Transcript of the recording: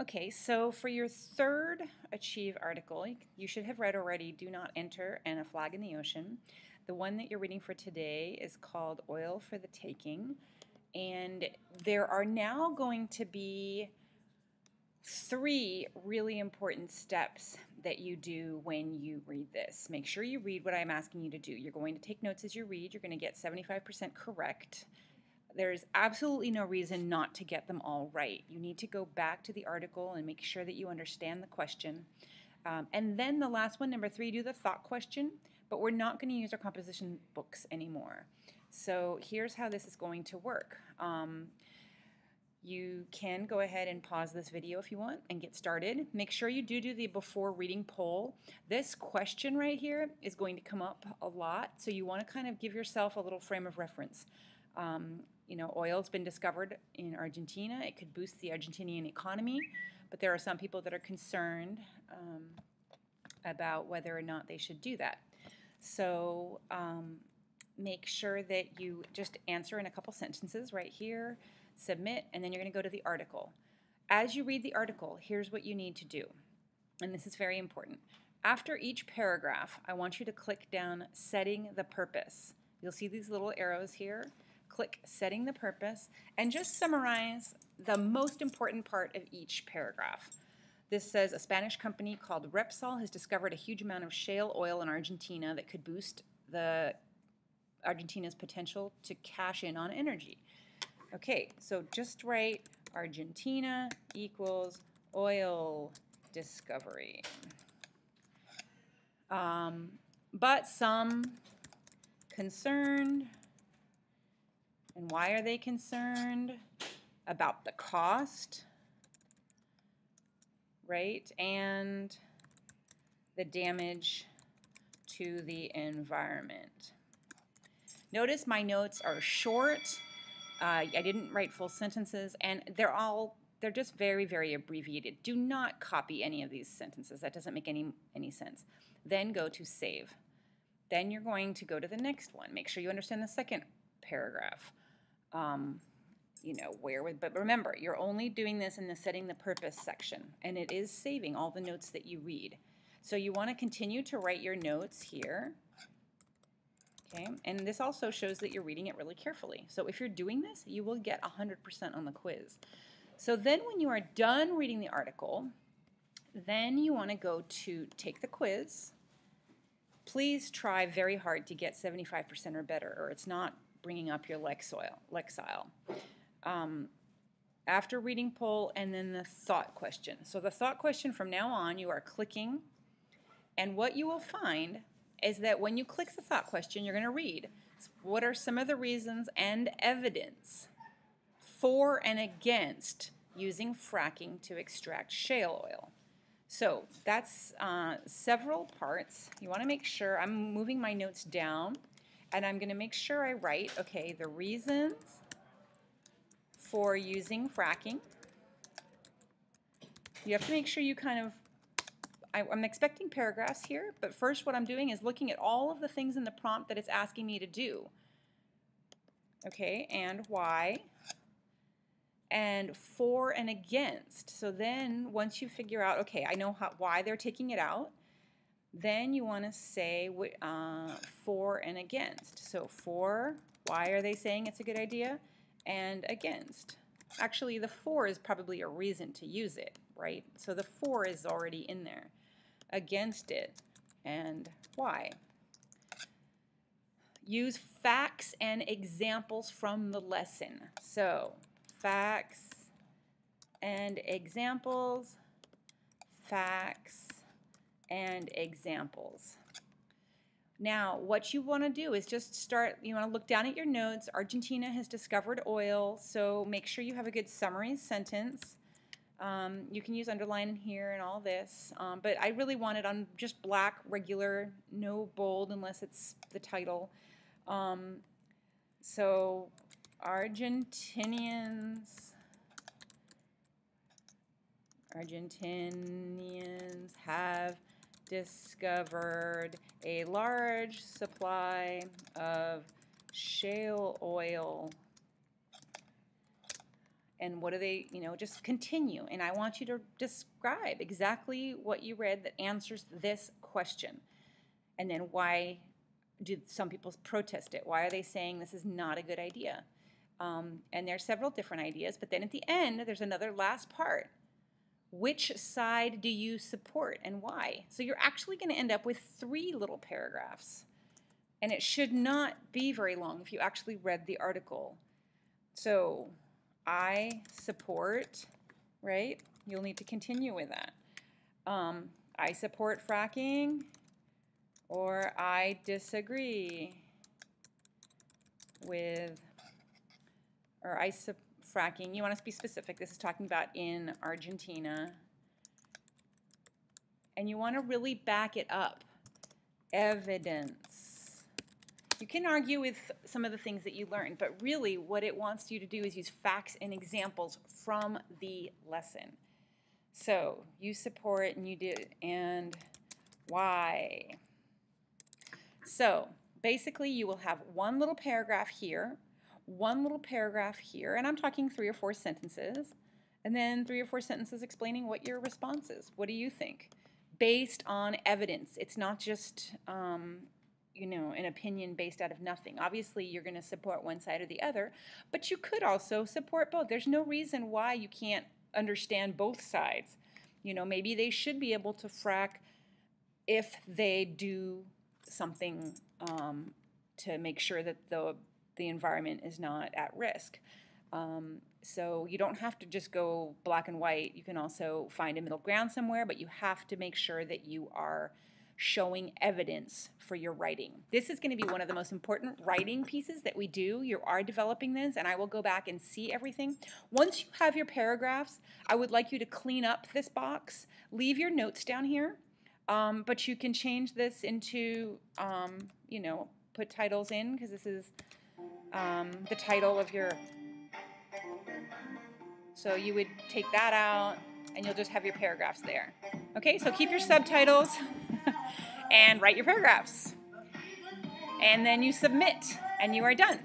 Okay, so for your third Achieve article, you should have read already Do Not Enter and A Flag in the Ocean. The one that you're reading for today is called Oil for the Taking. And there are now going to be 3 really important steps that you do when you read this. Make sure you read what I'm asking you to do. You're going to take notes as you read. You're going to get 75% correct. There's absolutely no reason not to get them all right. You need to go back to the article and make sure that you understand the question. And then the last one, number 3, do the thought question, but we're not going to use our composition books anymore. So here's how this is going to work. You can go ahead and pause this video if you want and get started. Make sure you do the before reading poll. This question right here is going to come up a lot, so you want to kind of give yourself a little frame of reference. You know, oil's been discovered in Argentina. It could boost the Argentinian economy, but there are some people that are concerned about whether or not they should do that. So make sure that you just answer in a couple sentences right here, submit, and then you're going to go to the article. As you read the article, here's what you need to do, and this is very important. After each paragraph, I want you to click down Setting the Purpose. You'll see these little arrows here. Click Setting the Purpose and just summarize the most important part of each paragraph. This says a Spanish company called Repsol has discovered a huge amount of shale oil in Argentina that could boost Argentina's potential to cash in on energy. Okay, so just write Argentina equals oil discovery. But some concerned. And why are they concerned? About the cost, right? And the damage to the environment. Notice my notes are short. I didn't write full sentences, and they're just very, very abbreviated. Do not copy any of these sentences. That doesn't make any sense. Then go to Save. Then you're going to go to the next one. Make sure you understand the second paragraph. You know, but remember, you're only doing this in the Setting the Purpose section, and it is saving all the notes that you read. So you want to continue to write your notes here. Okay, and this also shows that you're reading it really carefully. So if you're doing this, you will get 100% on the quiz. So then when you are done reading the article, then you want to go to take the quiz. Please try very hard to get 75% or better, or it's not bringing up your Lexile. After reading poll and then the thought question. So the thought question, from now on, you are clicking, and what you will find is that when you click the thought question, you're going to read what are some of the reasons and evidence for and against using fracking to extract shale oil. So that's several parts. You want to make sure, I'm moving my notes down, and I'm going to make sure I write, okay, the reasons for using fracking. You have to make sure you kind of, I'm expecting paragraphs here, but first what I'm doing is looking at all of the things in the prompt that it's asking me to do. Okay, and why, and for and against. So then once you figure out, okay, I know why they're taking it out, then you want to say for and against. So for, why are they saying it's a good idea? And against. Actually, the for is probably a reason to use it, right? So the for is already in there. Against it, and why. Use facts and examples from the lesson. So facts and examples, facts and examples. Now, what you want to do is just start, you want to look down at your notes. Argentina has discovered oil, so make sure you have a good summary sentence. You can use underline in here and all this, but I really want it on just black, regular, no bold unless it's the title. So Argentinians have discovered a large supply of shale oil And what do they, just continue. And I want you to describe exactly what you read that answers this question. And then why do some people protest it? Why are they saying this is not a good idea? And there's several different ideas, but then at the end, there's another last part. Which side do you support and why? So you're actually going to end up with 3 little paragraphs. And it should not be very long if you actually read the article. So I support, right? You'll need to continue with that. I support fracking, or I disagree with, or fracking. You want to be specific. This is talking about in Argentina. And you want to really back it up. Evidence. You can argue with some of the things that you learned, but really what it wants you to do is use facts and examples from the lesson. So you support and you did, and why? So basically you will have one little paragraph here, one little paragraph here, and I'm talking 3 or 4 sentences, and then 3 or 4 sentences explaining what your response is. What do you think? Based on evidence. It's not just an opinion based out of nothing. Obviously, you're going to support one side or the other, but you could also support both. There's no reason why you can't understand both sides. Maybe they should be able to frack if they do something to make sure that the environment is not at risk. So you don't have to just go black and white. You can also find a middle ground somewhere, but you have to make sure that you are showing evidence for your writing. This is going to be one of the most important writing pieces that we do. You are developing this, and I will go back and see everything. Once you have your paragraphs, I would like you to clean up this box. Leave your notes down here, but you can change this into, put titles in, because this is the title of your... So you would take that out, and you'll just have your paragraphs there. Okay, so keep your subtitles and write your paragraphs. And then you submit, and you are done.